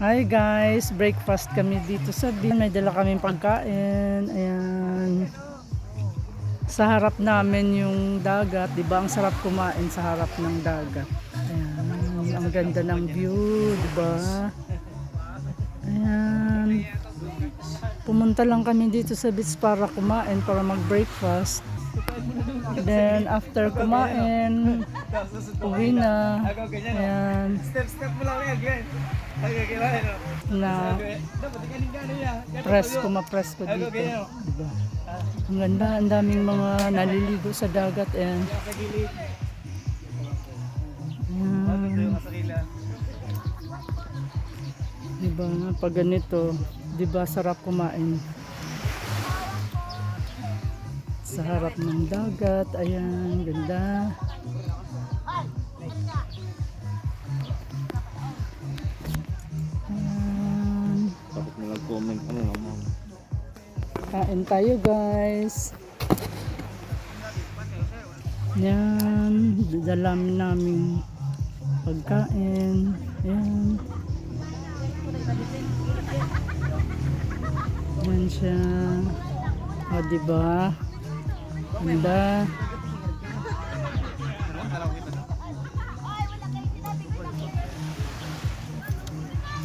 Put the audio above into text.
Hi guys, breakfast kami dito sa beach. May dala kaming pagkain. Ayan. Sa harap namin yung dagat, 'di ba? Ang sarap kumain sa harap ng dagat. Ayan, ang ganda ng view, 'di ba? Ayan. Pumunta lang kami dito sa beach para kumain, para mag-breakfast. Then after kumain, uwi na. Ayan. Step mo lang yan. Na presko dito, diba? Ang ganda, ang daming mga naliligo sa dagat. Ayan. Diba, pag ganito, diba sarap kumain sa harap ng dagat. Ayan, ganda. Dapat mo lang comment ano naman. Kain tayo guys. Yan, dalamin namin pagkain. Yan. Yan siya. O diba? Ganda.